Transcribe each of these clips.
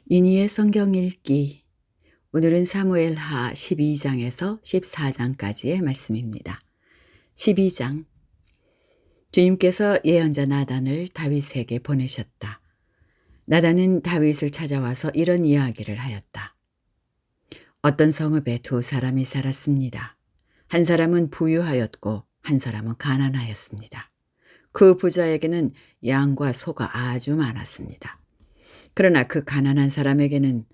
이니의 성경 읽기. 오늘은 사무엘하 12장에서 14장까지의 말씀입니다. 12장. 주님께서 예언자 나단을 다윗에게 보내셨다. 나단은 다윗을 찾아와서 이런 이야기를 하였다. 어떤 성읍에 두 사람이 살았습니다. 한 사람은 부유하였고 한 사람은 가난하였습니다. 그 부자에게는 양과 소가 아주 많았습니다. 그러나 그 가난한 사람에게는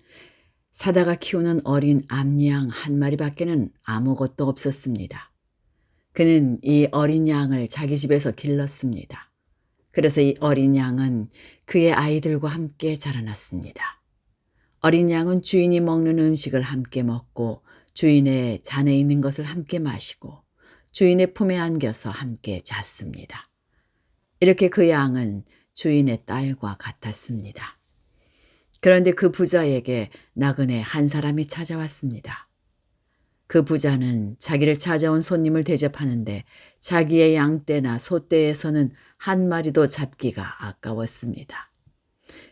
사다가 키우는 어린 암양 한 마리밖에는 아무것도 없었습니다. 그는 이 어린 양을 자기 집에서 길렀습니다. 그래서 이 어린 양은 그의 아이들과 함께 자라났습니다. 어린 양은 주인이 먹는 음식을 함께 먹고 주인의 잔에 있는 것을 함께 마시고 주인의 품에 안겨서 함께 잤습니다. 이렇게 그 양은 주인의 딸과 같았습니다. 그런데 그 부자에게 나그네 한 사람이 찾아왔습니다. 그 부자는 자기를 찾아온 손님을 대접하는데 자기의 양떼나 소떼에서는 한 마리도 잡기가 아까웠습니다.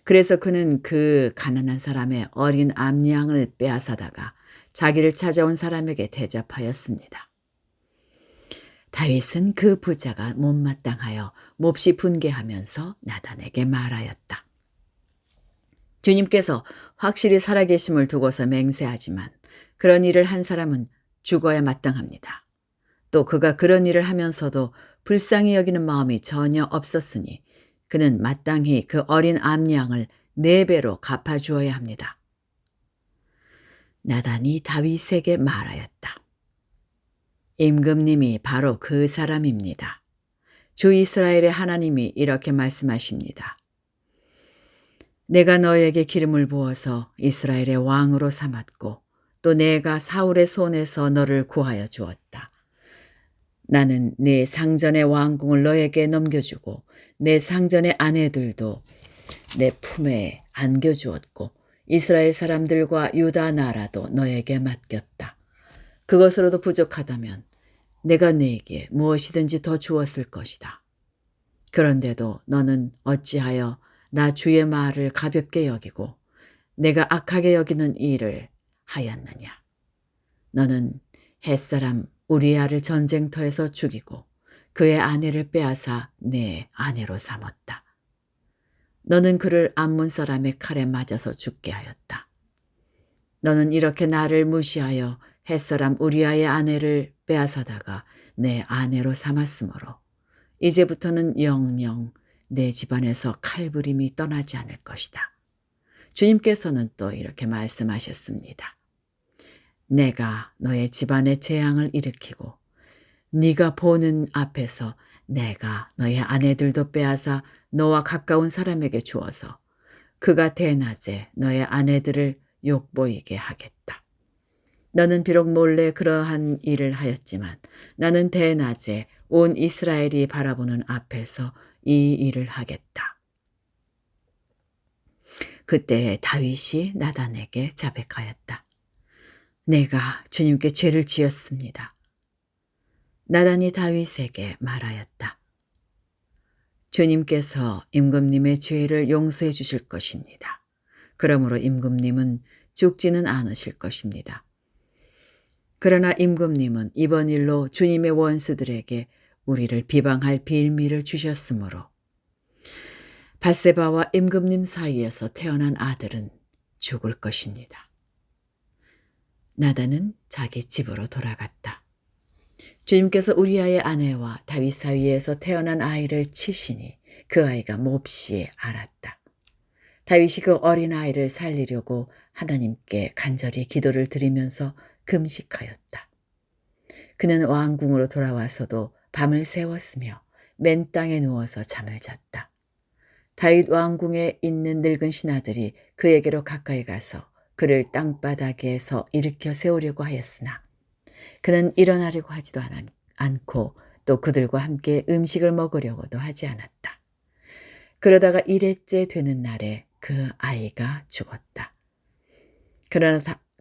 그래서 그는 그 가난한 사람의 어린 암양을 빼앗아다가 자기를 찾아온 사람에게 대접하였습니다. 다윗은 그 부자가 못마땅하여 몹시 분개하면서 나단에게 말하였다. 주님께서 확실히 살아계심을 두고서 맹세하지만 그런 일을 한 사람은 죽어야 마땅합니다. 또 그가 그런 일을 하면서도 불쌍히 여기는 마음이 전혀 없었으니 그는 마땅히 그 어린 암양을 4배로 갚아주어야 합니다. 나단이 다윗에게 말하였다. 임금님이 바로 그 사람입니다. 주 이스라엘의 하나님이 이렇게 말씀하십니다. 내가 너에게 기름을 부어서 이스라엘의 왕으로 삼았고 또 내가 사울의 손에서 너를 구하여 주었다. 나는 네 상전의 왕궁을 너에게 넘겨주고 내 상전의 아내들도 내 품에 안겨주었고 이스라엘 사람들과 유다 나라도 너에게 맡겼다. 그것으로도 부족하다면 내가 네게 무엇이든지 더 주었을 것이다. 그런데도 너는 어찌하여 나 주의 말을 가볍게 여기고 내가 악하게 여기는 일을 하였느냐. 너는 햇사람 우리아를 전쟁터에서 죽이고 그의 아내를 빼앗아 내 아내로 삼았다. 너는 그를 암몬 사람의 칼에 맞아서 죽게 하였다. 너는 이렇게 나를 무시하여 햇사람 우리아의 아내를 빼앗아다가 내 아내로 삼았으므로 이제부터는 영영 내 집안에서 칼부림이 떠나지 않을 것이다. 주님께서는 또 이렇게 말씀하셨습니다. 내가 너의 집안에 재앙을 일으키고 네가 보는 앞에서 내가 너의 아내들도 빼앗아 너와 가까운 사람에게 주어서 그가 대낮에 너의 아내들을 욕보이게 하겠다. 너는 비록 몰래 그러한 일을 하였지만 나는 대낮에 온 이스라엘이 바라보는 앞에서 이 일을 하겠다. 그때 다윗이 나단에게 자백하였다. 내가 주님께 죄를 지었습니다. 나단이 다윗에게 말하였다. 주님께서 임금님의 죄를 용서해 주실 것입니다. 그러므로 임금님은 죽지는 않으실 것입니다. 그러나 임금님은 이번 일로 주님의 원수들에게 우리를 비방할 빌미를 주셨으므로 밧세바와 임금님 사이에서 태어난 아들은 죽을 것입니다. 나단은 자기 집으로 돌아갔다. 주님께서 우리아의 아내와 다윗 사이에서 태어난 아이를 치시니 그 아이가 몹시 알았다. 다윗이 그 어린아이를 살리려고 하나님께 간절히 기도를 드리면서 금식하였다. 그는 왕궁으로 돌아와서도 밤을 새웠으며 맨 땅에 누워서 잠을 잤다. 다윗 왕궁에 있는 늙은 신하들이 그에게로 가까이 가서 그를 땅바닥에서 일으켜 세우려고 하였으나 그는 일어나려고 하지도 않고 또 그들과 함께 음식을 먹으려고도 하지 않았다. 그러다가 1회째 되는 날에 그 아이가 죽었다.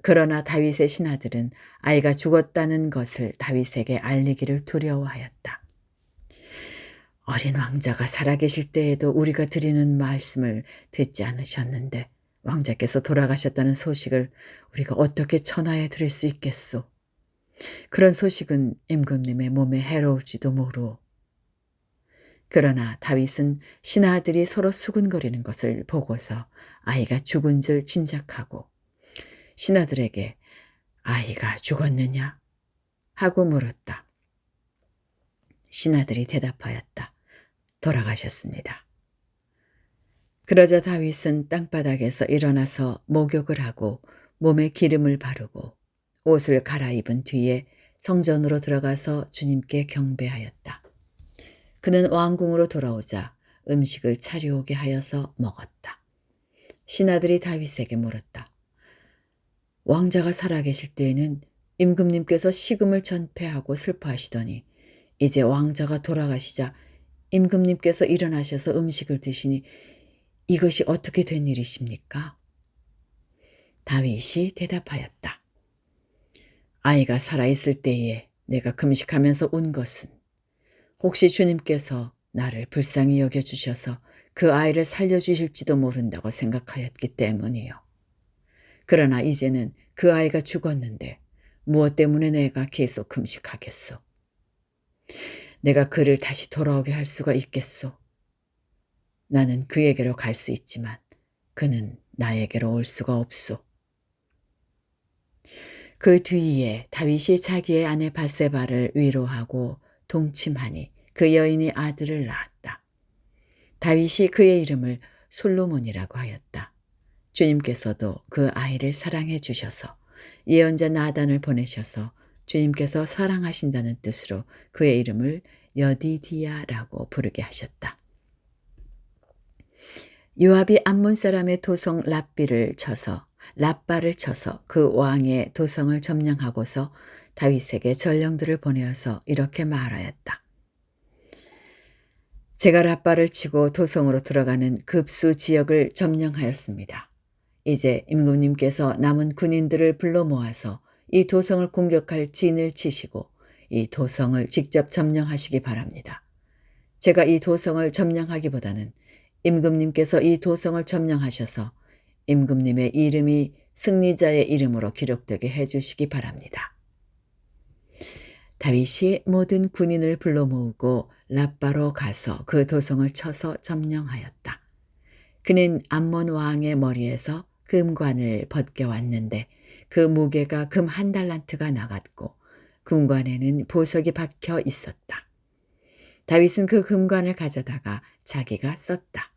그러나 다윗의 신하들은 아이가 죽었다는 것을 다윗에게 알리기를 두려워하였다. 어린 왕자가 살아계실 때에도 우리가 드리는 말씀을 듣지 않으셨는데 왕자께서 돌아가셨다는 소식을 우리가 어떻게 전하해 드릴 수 있겠소? 그런 소식은 임금님의 몸에 해로울지도 모르오. 그러나 다윗은 신하들이 서로 수군거리는 것을 보고서 아이가 죽은 줄 짐작하고 신하들에게 아이가 죽었느냐? 하고 물었다. 신하들이 대답하였다. 돌아가셨습니다. 그러자 다윗은 땅바닥에서 일어나서 목욕을 하고 몸에 기름을 바르고 옷을 갈아입은 뒤에 성전으로 들어가서 주님께 경배하였다. 그는 왕궁으로 돌아오자 음식을 차려오게 하여서 먹었다. 신하들이 다윗에게 물었다. 왕자가 살아계실 때에는 임금님께서 식음을 전폐하고 슬퍼하시더니 이제 왕자가 돌아가시자 임금님께서 일어나셔서 음식을 드시니 이것이 어떻게 된 일이십니까? 다윗이 대답하였다. 아이가 살아있을 때에 내가 금식하면서 운 것은 혹시 주님께서 나를 불쌍히 여겨주셔서 그 아이를 살려주실지도 모른다고 생각하였기 때문이요. 그러나 이제는 그 아이가 죽었는데 무엇 때문에 내가 계속 금식하겠소? 내가 그를 다시 돌아오게 할 수가 있겠소? 나는 그에게로 갈 수 있지만 그는 나에게로 올 수가 없소. 그 뒤에 다윗이 자기의 아내 밧세바를 위로하고 동침하니 그 여인이 아들을 낳았다. 다윗이 그의 이름을 솔로몬이라고 하였다. 주님께서도 그 아이를 사랑해 주셔서 예언자 나단을 보내셔서 주님께서 사랑하신다는 뜻으로 그의 이름을 여디디야라고 부르게 하셨다. 요압이 암몬 사람의 도성 랍바를 쳐서 그 왕의 도성을 점령하고서 다윗에게 전령들을 보내어서 이렇게 말하였다. 제가 랍바를 치고 도성으로 들어가는 급수 지역을 점령하였습니다. 이제 임금님께서 남은 군인들을 불러 모아서 이 도성을 공격할 진을 치시고 이 도성을 직접 점령하시기 바랍니다. 제가 이 도성을 점령하기보다는 임금님께서 이 도성을 점령하셔서 임금님의 이름이 승리자의 이름으로 기록되게 해주시기 바랍니다. 다윗이 모든 군인을 불러 모으고 랍바로 가서 그 도성을 쳐서 점령하였다. 그는 암몬 왕의 머리에서 금관을 벗겨왔는데 그 무게가 금 1달란트가 나갔고 금관에는 보석이 박혀 있었다. 다윗은 그 금관을 가져다가 자기가 썼다.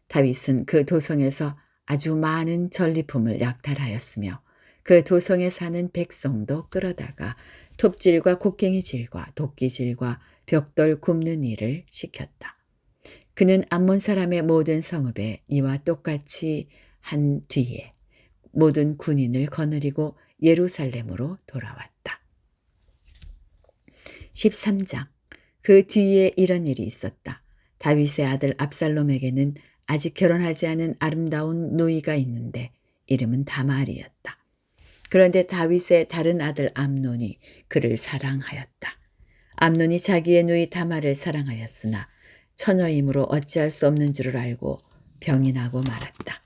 다윗은 그 도성에서 아주 많은 전리품을 약탈하였으며 그 도성에 사는 백성도 끌어다가 톱질과 곡괭이질과 도끼질과 벽돌 굽는 일을 시켰다. 그는 암몬 사람의 모든 성읍에 이와 똑같이 한 뒤에 모든 군인을 거느리고 예루살렘으로 돌아왔다. 13장. 그 뒤에 이런 일이 있었다. 다윗의 아들 압살롬에게는 아직 결혼하지 않은 아름다운 누이가 있는데 이름은 다말이었다. 그런데 다윗의 다른 아들 암논이 그를 사랑하였다. 암논이 자기의 누이 다말을 사랑하였으나 처녀이므로 어찌할 수 없는 줄을 알고 병이 나고 말았다.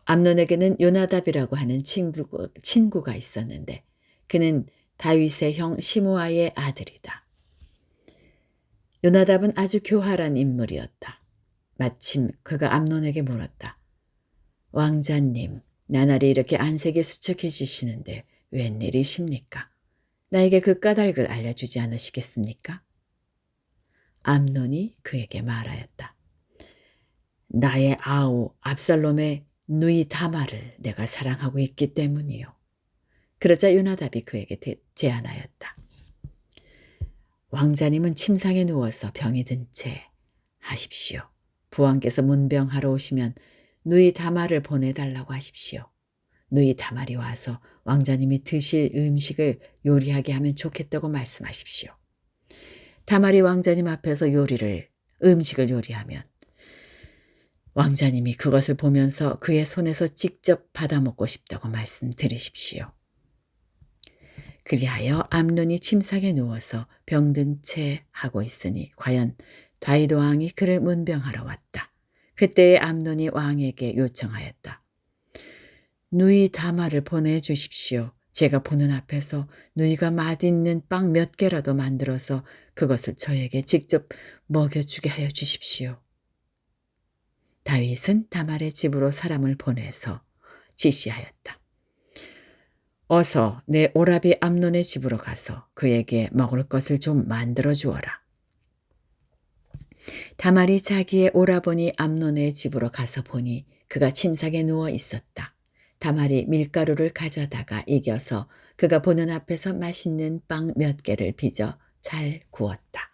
암논에게는 요나답이라고 하는 친구가 있었는데 그는 다윗의 형 시므아의 아들이다. 요나답은 아주 교활한 인물이었다. 마침 그가 암논에게 물었다. 왕자님, 나날이 이렇게 안색이 수척해지시는데 웬일이십니까? 나에게 그 까닭을 알려주지 않으시겠습니까? 암논이 그에게 말하였다. 나의 아우 압살롬의 누이 다말을 내가 사랑하고 있기 때문이요. 그러자 요나답이 그에게 제안하였다. 왕자님은 침상에 누워서 병이 든 채 하십시오. 부왕께서 문병하러 오시면 누이 다말을 보내달라고 하십시오. 누이 다말이 와서 왕자님이 드실 음식을 요리하게 하면 좋겠다고 말씀하십시오. 다말이 왕자님 앞에서 음식을 요리하면 왕자님이 그것을 보면서 그의 손에서 직접 받아먹고 싶다고 말씀드리십시오. 그리하여 암논이 침상에 누워서 병든 채 하고 있으니 과연 다윗 왕이 그를 문병하러 왔다. 그때에 암논이 왕에게 요청하였다. 누이 다말을 보내주십시오. 제가 보는 앞에서 누이가 맛있는 빵 몇 개라도 만들어서 그것을 저에게 직접 먹여주게 하여 주십시오. 다윗은 다말의 집으로 사람을 보내서 지시하였다. 어서 내 오라비 암논의 집으로 가서 그에게 먹을 것을 좀 만들어 주어라. 다말이 자기의 오라버니 암논의 집으로 가서 보니 그가 침상에 누워 있었다. 다말이 밀가루를 가져다가 이겨서 그가 보는 앞에서 맛있는 빵 몇 개를 빚어 잘 구웠다.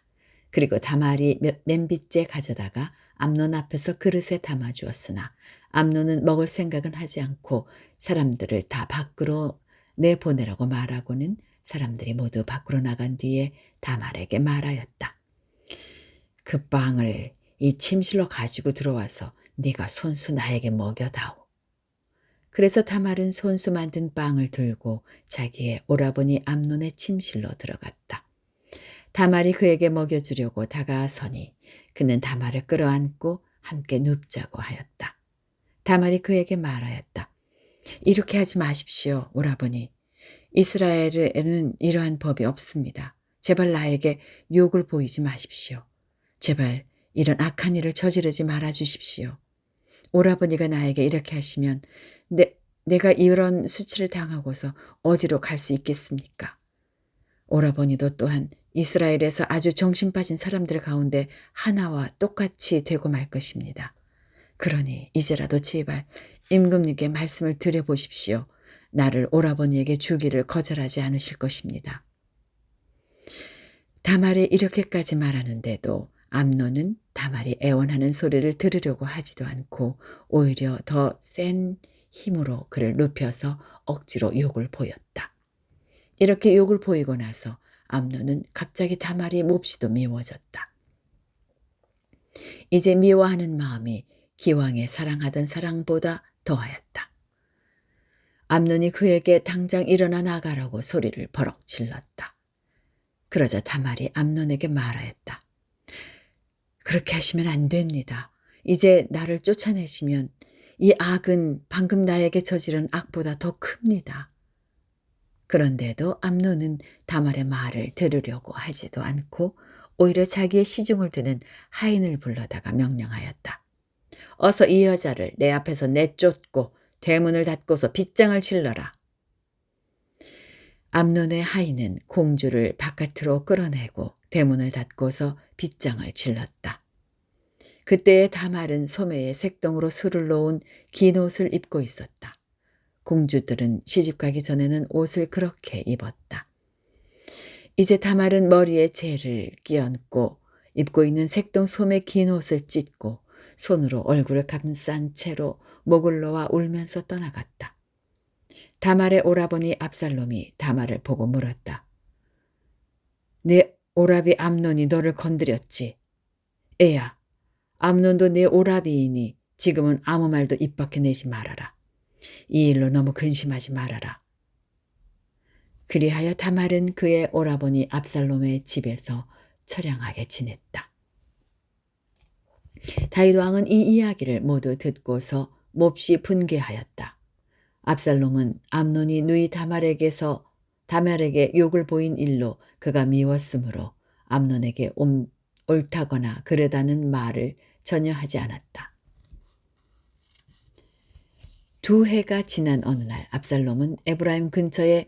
그리고 다말이 냄비째 가져다가 암논 앞에서 그릇에 담아주었으나 암논은 먹을 생각은 하지 않고 사람들을 다 밖으로 내보내라고 말하고는 사람들이 모두 밖으로 나간 뒤에 다말에게 말하였다. 그 빵을 이 침실로 가지고 들어와서 네가 손수 나에게 먹여다오. 그래서 다말은 손수 만든 빵을 들고 자기의 오라버니 암논의 침실로 들어갔다. 다말이 그에게 먹여주려고 다가서니 그는 다말을 끌어안고 함께 눕자고 하였다. 다말이 그에게 말하였다. 이렇게 하지 마십시오, 오라버니. 이스라엘에는 이러한 법이 없습니다. 제발 나에게 욕을 보이지 마십시오. 제발 이런 악한 일을 저지르지 말아 주십시오. 오라버니가 나에게 이렇게 하시면 내가 이런 수치를 당하고서 어디로 갈 수 있겠습니까? 오라버니도 또한 이스라엘에서 아주 정신 빠진 사람들 가운데 하나와 똑같이 되고 말 것입니다. 그러니 이제라도 제발 임금님께 말씀을 드려보십시오. 나를 오라버니에게 주기를 거절하지 않으실 것입니다. 다말이 이렇게까지 말하는데도 암논은 다말이 애원하는 소리를 들으려고 하지도 않고 오히려 더 센 힘으로 그를 눕혀서 억지로 욕을 보였다. 이렇게 욕을 보이고 나서 암논은 갑자기 다말이 몹시도 미워졌다. 이제 미워하는 마음이 기왕에 사랑하던 사랑보다 더하였다. 암논이 그에게 당장 일어나 나가라고 소리를 버럭 질렀다. 그러자 다말이 암논에게 말하였다. 그렇게 하시면 안 됩니다. 이제 나를 쫓아내시면 이 악은 방금 나에게 저지른 악보다 더 큽니다. 그런데도 암논은 다말의 말을 들으려고 하지도 않고 오히려 자기의 시중을 드는 하인을 불러다가 명령하였다. 어서 이 여자를 내 앞에서 내쫓고 대문을 닫고서 빗장을 질러라. 암논의 하인은 공주를 바깥으로 끌어내고 대문을 닫고서 빗장을 질렀다. 그때의 다말은 소매에 색동으로 술을 놓은 긴 옷을 입고 있었다. 공주들은 시집가기 전에는 옷을 그렇게 입었다. 이제 다말은 머리에 재를 끼얹고 입고 있는 색동 소매 긴 옷을 찢고 손으로 얼굴을 감싼 채로 목을 놓아 울면서 떠나갔다. 다말의 오라버니 압살롬이 다말을 보고 물었다. 내 오라비 암논이 너를 건드렸지. 애야, 암논도 내 오라비이니 지금은 아무 말도 입 밖에 내지 말아라. 이 일로 너무 근심하지 말아라. 그리하여 다말은 그의 오라버니 압살롬의 집에서 처량하게 지냈다. 다윗 왕은 이 이야기를 모두 듣고서 몹시 분개하였다. 압살롬은 암논이 누이 다말에게 욕을 보인 일로 그가 미웠으므로 암논에게 옳다거나 그르다는 말을 전혀 하지 않았다. 2해가 지난 어느 날 압살롬은 에브라임 근처의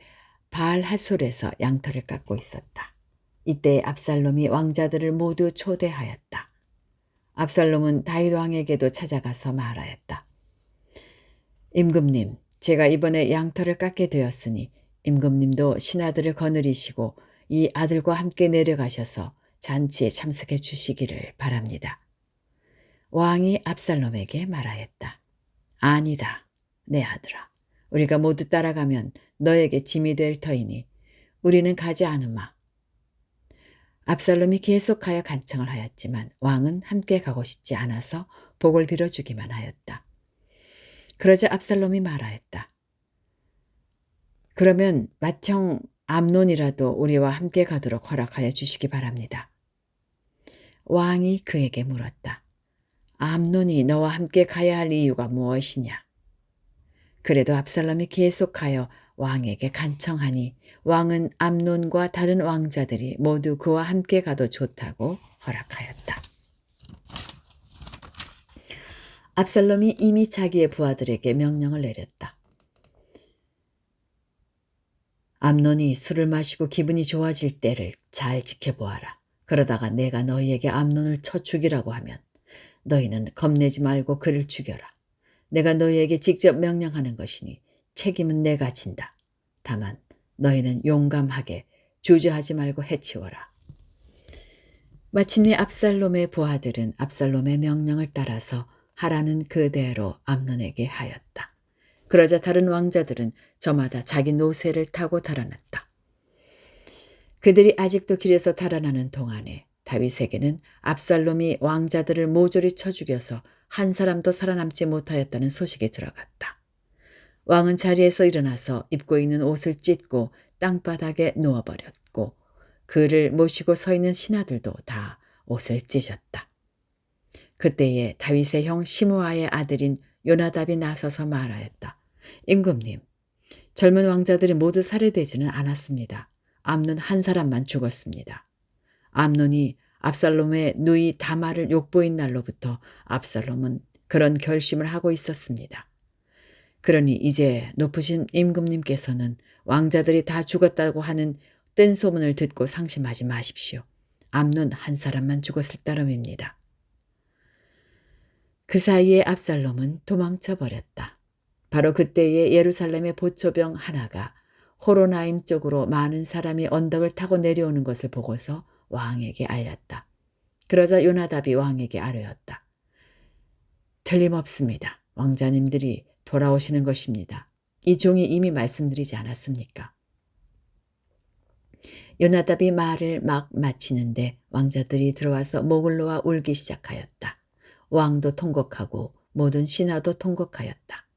바알하솔에서 양털을 깎고 있었다. 이때 압살롬이 왕자들을 모두 초대하였다. 압살롬은 다윗 왕에게도 찾아가서 말하였다. 임금님, 제가 이번에 양털을 깎게 되었으니 임금님도 신하들을 거느리시고 이 아들과 함께 내려가셔서 잔치에 참석해 주시기를 바랍니다. 왕이 압살롬에게 말하였다. 아니다, 내 아들아. 우리가 모두 따라가면 너에게 짐이 될 터이니 우리는 가지 않으마. 압살롬이 계속하여 간청을 하였지만 왕은 함께 가고 싶지 않아서 복을 빌어주기만 하였다. 그러자 압살롬이 말하였다. 그러면 맏형 암논이라도 우리와 함께 가도록 허락하여 주시기 바랍니다. 왕이 그에게 물었다. 암논이 너와 함께 가야 할 이유가 무엇이냐? 그래도 압살롬이 계속하여 왕에게 간청하니 왕은 암논과 다른 왕자들이 모두 그와 함께 가도 좋다고 허락하였다. 압살롬이 이미 자기의 부하들에게 명령을 내렸다. 암논이 술을 마시고 기분이 좋아질 때를 잘 지켜보아라. 그러다가 내가 너희에게 암논을 쳐 죽이라고 하면 너희는 겁내지 말고 그를 죽여라. 내가 너희에게 직접 명령하는 것이니 책임은 내가 진다. 다만 너희는 용감하게 주저하지 말고 해치워라. 마침내 압살롬의 부하들은 압살롬의 명령을 따라서 하라는 그대로 암논에게 하였다. 그러자 다른 왕자들은 저마다 자기 노새를 타고 달아났다. 그들이 아직도 길에서 달아나는 동안에 다윗에게는 압살롬이 왕자들을 모조리 쳐 죽여서 한 사람도 살아남지 못하였다는 소식이 들어갔다. 왕은 자리에서 일어나서 입고 있는 옷을 찢고 땅바닥에 놓아버렸고 그를 모시고 서 있는 신하들도 다 옷을 찢었다. 그때에 다윗의 형 시므아의 아들인 요나답이 나서서 말하였다. 임금님, 젊은 왕자들이 모두 살해되지는 않았습니다. 암논 한 사람만 죽었습니다. 암논이 압살롬의 누이 다말을 욕보인 날로부터 압살롬은 그런 결심을 하고 있었습니다. 그러니 이제 높으신 임금님께서는 왕자들이 다 죽었다고 하는 뜬 소문을 듣고 상심하지 마십시오. 암논 한 사람만 죽었을 따름입니다. 그 사이에 압살롬은 도망쳐 버렸다. 바로 그때에 예루살렘의 보초병 하나가 호로나임 쪽으로 많은 사람이 언덕을 타고 내려오는 것을 보고서 왕에게 알렸다. 그러자 요나답이 왕에게 아뢰었다. 틀림없습니다. 왕자님들이 돌아오시는 것입니다. 이 종이 이미 말씀드리지 않았습니까? 요나답이 말을 막 마치는데 왕자들이 들어와서 목을 놓아 울기 시작하였다. 왕도 통곡하고 모든 신하도 통곡하였다.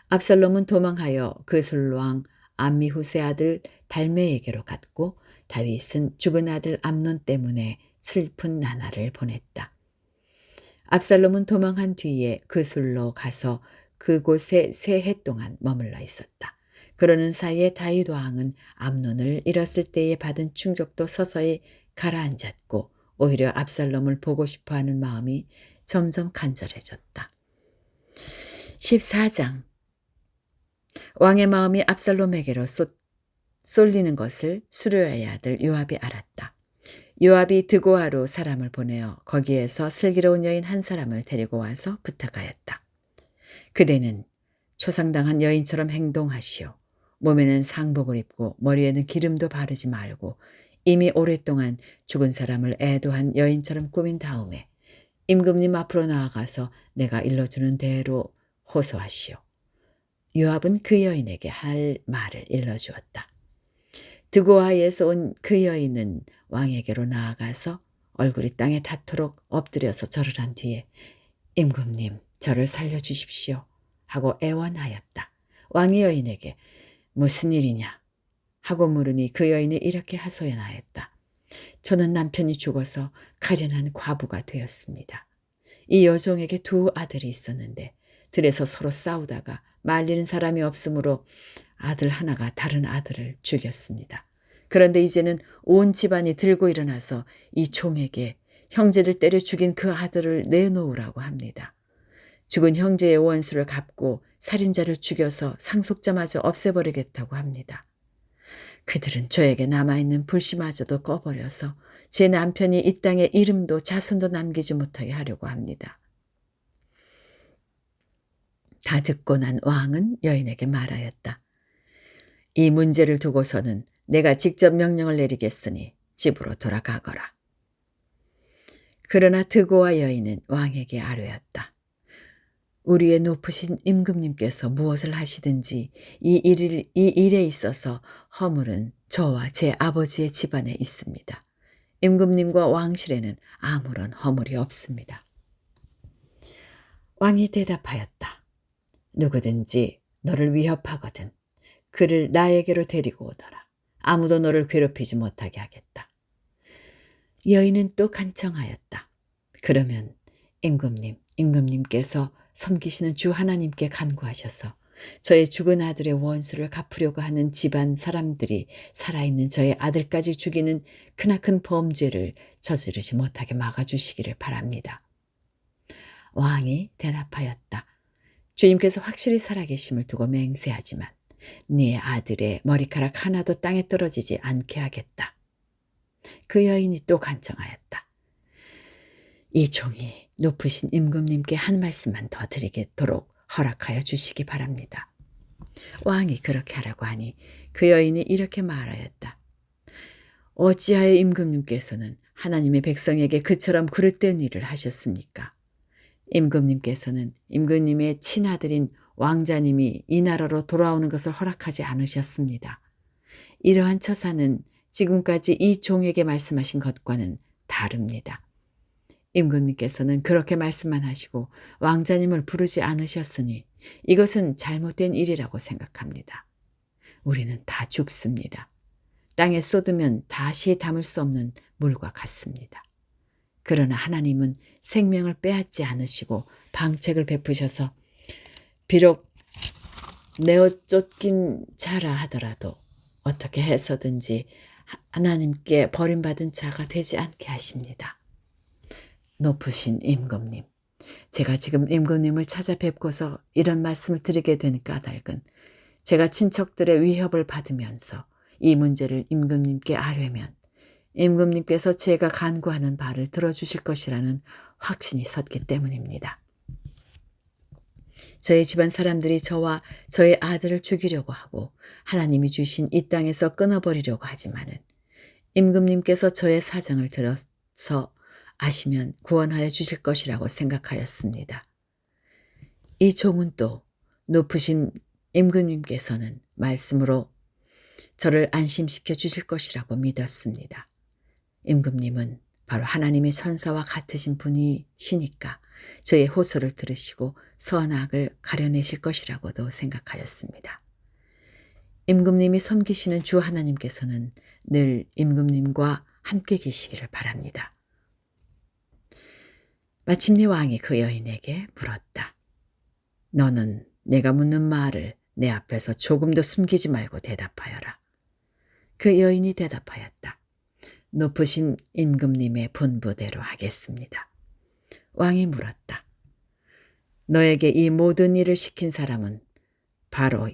압살롬은 도망하여 그술왕 암미후스의 아들 달메에게로 갔고 다윗은 죽은 아들 암논 때문에 슬픈 나날을 보냈다. 압살롬은 도망한 뒤에 그술로 가서 그곳에 3해 동안 머물러 있었다. 그러는 사이에 다윗 왕은 암논을 잃었을 때에 받은 충격도 서서히 가라앉았고 오히려 압살롬을 보고 싶어하는 마음이 점점 간절해졌다. 14장 왕의 마음이 압살롬에게로 쏠리는 것을 수르야의 아들 요압이 알았다. 요압이 드고아로 사람을 보내어 거기에서 슬기로운 여인 한 사람을 데리고 와서 부탁하였다. 그대는 초상당한 여인처럼 행동하시오. 몸에는 상복을 입고 머리에는 기름도 바르지 말고 이미 오랫동안 죽은 사람을 애도한 여인처럼 꾸민 다음에 임금님 앞으로 나아가서 내가 일러주는 대로 호소하시오. 요압은 그 여인에게 할 말을 일러주었다. 드고아에서 온 그 여인은 왕에게로 나아가서 얼굴이 땅에 닿도록 엎드려서 절을 한 뒤에 임금님 저를 살려주십시오 하고 애원하였다. 왕이 여인에게 무슨 일이냐 하고 물으니 그 여인이 이렇게 하소연하였다. 저는 남편이 죽어서 가련한 과부가 되었습니다. 이 여종에게 2 아들이 있었는데 들에서 서로 싸우다가 말리는 사람이 없으므로 아들 하나가 다른 아들을 죽였습니다. 그런데 이제는 온 집안이 들고 일어나서 이 종에게 형제를 때려 죽인 그 아들을 내놓으라고 합니다. 죽은 형제의 원수를 갚고 살인자를 죽여서 상속자마저 없애버리겠다고 합니다. 그들은 저에게 남아있는 불씨마저도 꺼버려서 제 남편이 이 땅에 이름도 자손도 남기지 못하게 하려고 합니다. 다 듣고 난 왕은 여인에게 말하였다. 이 문제를 두고서는 내가 직접 명령을 내리겠으니 집으로 돌아가거라. 그러나 드고와 여인은 왕에게 아뢰었다. 우리의 높으신 임금님께서 무엇을 하시든지 이 일에 있어서 허물은 저와 제 아버지의 집안에 있습니다. 임금님과 왕실에는 아무런 허물이 없습니다. 왕이 대답하였다. 누구든지 너를 위협하거든 그를 나에게로 데리고 오너라. 아무도 너를 괴롭히지 못하게 하겠다. 여인은 또 간청하였다. 그러면 임금님 임금님께서 섬기시는 주 하나님께 간구하셔서 저의 죽은 아들의 원수를 갚으려고 하는 집안 사람들이 살아있는 저의 아들까지 죽이는 크나큰 범죄를 저지르지 못하게 막아주시기를 바랍니다. 왕이 대답하였다. 주님께서 확실히 살아계심을 두고 맹세하지만 네 아들의 머리카락 하나도 땅에 떨어지지 않게 하겠다. 그 여인이 또 간청하였다. 이 종이 높으신 임금님께 한 말씀만 더 드리도록 허락하여 주시기 바랍니다. 왕이 그렇게 하라고 하니 그 여인이 이렇게 말하였다. 어찌하여 임금님께서는 하나님의 백성에게 그처럼 그릇된 일을 하셨습니까? 임금님께서는 임금님의 친아들인 왕자님이 이 나라로 돌아오는 것을 허락하지 않으셨습니다. 이러한 처사는 지금까지 이 종에게 말씀하신 것과는 다릅니다. 임금님께서는 그렇게 말씀만 하시고 왕자님을 부르지 않으셨으니 이것은 잘못된 일이라고 생각합니다. 우리는 다 죽습니다. 땅에 쏟으면 다시 담을 수 없는 물과 같습니다. 그러나 하나님은 생명을 빼앗지 않으시고 방책을 베푸셔서 비록 내어 쫓긴 자라 하더라도 어떻게 해서든지 하나님께 버림받은 자가 되지 않게 하십니다. 높으신 임금님, 제가 지금 임금님을 찾아뵙고서 이런 말씀을 드리게 된 까닭은 제가 친척들의 위협을 받으면서 이 문제를 임금님께 아뢰면 임금님께서 제가 간구하는 바를 들어주실 것이라는 확신이 섰기 때문입니다. 저희 집안 사람들이 저와 저의 아들을 죽이려고 하고 하나님이 주신 이 땅에서 끊어버리려고 하지만은 임금님께서 저의 사정을 들어서 아시면 구원하여 주실 것이라고 생각하였습니다. 이 종은 또 높으신 임금님께서는 말씀으로 저를 안심시켜 주실 것이라고 믿었습니다. 임금님은 바로 하나님의 천사와 같으신 분이시니까 저의 호소를 들으시고 선악을 가려내실 것이라고도 생각하였습니다. 임금님이 섬기시는 주 하나님께서는 늘 임금님과 함께 계시기를 바랍니다. 마침내 왕이 그 여인에게 물었다. 너는 내가 묻는 말을 내 앞에서 조금도 숨기지 말고 대답하여라. 그 여인이 대답하였다. 높으신 임금님의 분부대로 하겠습니다. 왕이 물었다. 너에게 이 모든 일을 시킨 사람은 바로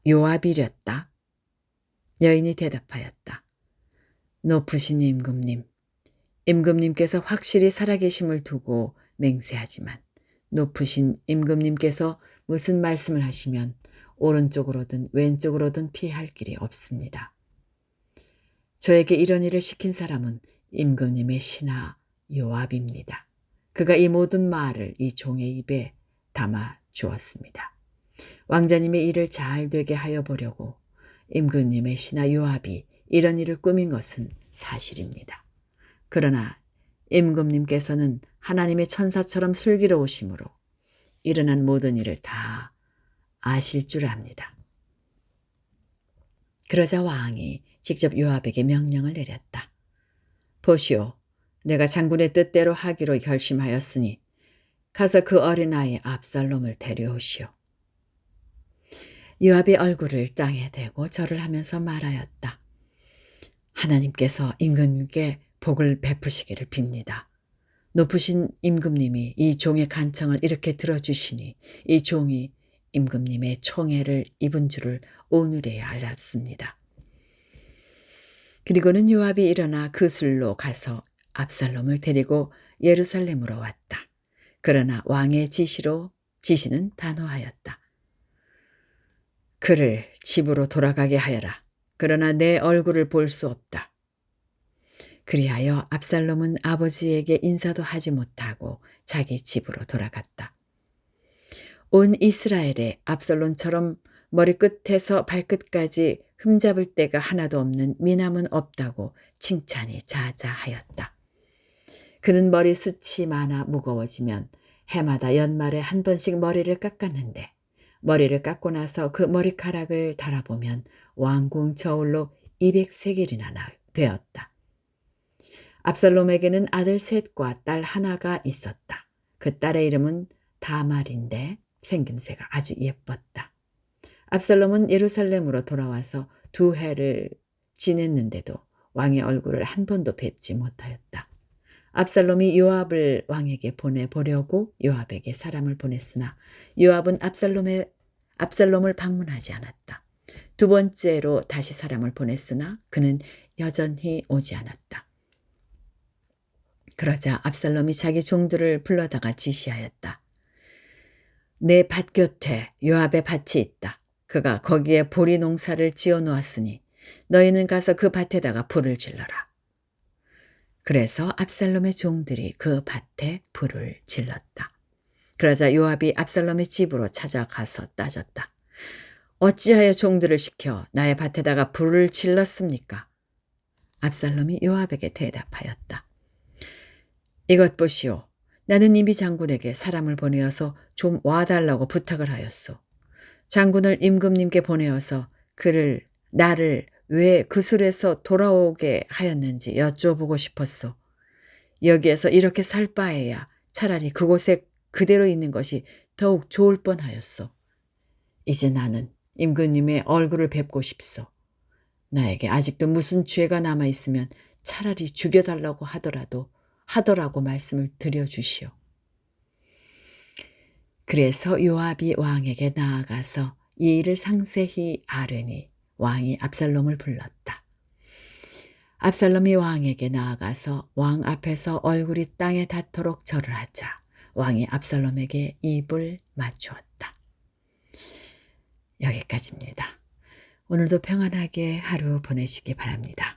요압이렸다. 여인이 대답하였다. 높으신 임금님, 임금님께서 확실히 살아계심을 두고 맹세하지만 높으신 임금님께서 무슨 말씀을 하시면 오른쪽으로든 왼쪽으로든 피할 길이 없습니다. 저에게 이런 일을 시킨 사람은 임금님의 신하 요압입니다. 그가 이 모든 말을 이 종의 입에 담아 주었습니다. 왕자님의 일을 잘 되게 하여 보려고 임금님의 신하 요압이 이런 일을 꾸민 것은 사실입니다. 그러나 임금님께서는 하나님의 천사처럼 슬기로우심으로 일어난 모든 일을 다 아실 줄 압니다. 그러자 왕이 직접 요압에게 명령을 내렸다. 보시오, 내가 장군의 뜻대로 하기로 결심하였으니 가서 그 어린아이 압살롬을 데려오시오. 요압이 얼굴을 땅에 대고 절을 하면서 말하였다. 하나님께서 임금님께 복을 베푸시기를 빕니다. 높으신 임금님이 이 종의 간청을 이렇게 들어주시니 이 종이 임금님의 총애를 입은 줄을 오늘에야 알았습니다. 그리고는 요압이 일어나 그 술로 가서 압살롬을 데리고 예루살렘으로 왔다. 그러나 왕의 지시는 단호하였다. 그를 집으로 돌아가게 하여라. 그러나 내 얼굴을 볼 수 없다. 그리하여 압살롬은 아버지에게 인사도 하지 못하고 자기 집으로 돌아갔다. 온 이스라엘에 압살롬처럼 머리끝에서 발끝까지 흠잡을 데가 하나도 없는 미남은 없다고 칭찬이 자자하였다. 그는 머리숱이 많아 무거워지면 해마다 연말에 한 번씩 머리를 깎았는데 머리를 깎고 나서 그 머리카락을 달아보면 왕궁 저울로 200세겔이나 되었다. 압살롬에게는 아들 셋과 딸 하나가 있었다. 그 딸의 이름은 다말인데 생김새가 아주 예뻤다. 압살롬은 예루살렘으로 돌아와서 2해를 지냈는데도 왕의 얼굴을 한 번도 뵙지 못하였다. 압살롬이 요압을 왕에게 보내보려고 요압에게 사람을 보냈으나 요압은 압살롬을 방문하지 않았다. 2번째로 다시 사람을 보냈으나 그는 여전히 오지 않았다. 그러자 압살롬이 자기 종들을 불러다가 지시하였다. 내 밭 곁에 요압의 밭이 있다. 그가 거기에 보리 농사를 지어 놓았으니 너희는 가서 그 밭에다가 불을 질러라. 그래서 압살롬의 종들이 그 밭에 불을 질렀다. 그러자 요압이 압살롬의 집으로 찾아가서 따졌다. 어찌하여 종들을 시켜 나의 밭에다가 불을 질렀습니까? 압살롬이 요압에게 대답하였다. 이것 보시오. 나는 이미 장군에게 사람을 보내어서 좀 와달라고 부탁을 하였소. 장군을 임금님께 보내어서 나를 왜 그 술에서 돌아오게 하였는지 여쭤보고 싶었소. 여기에서 이렇게 살 바에야 차라리 그곳에 그대로 있는 것이 더욱 좋을 뻔하였소. 이제 나는 임금님의 얼굴을 뵙고 싶소. 나에게 아직도 무슨 죄가 남아있으면 차라리 죽여달라고 하더라고 말씀을 드려주시오. 그래서 요압이 왕에게 나아가서 이 일을 상세히 아뢰니 왕이 압살롬을 불렀다. 압살롬이 왕에게 나아가서 왕 앞에서 얼굴이 땅에 닿도록 절을 하자 왕이 압살롬에게 입을 맞추었다. 여기까지입니다. 오늘도 평안하게 하루 보내시기 바랍니다.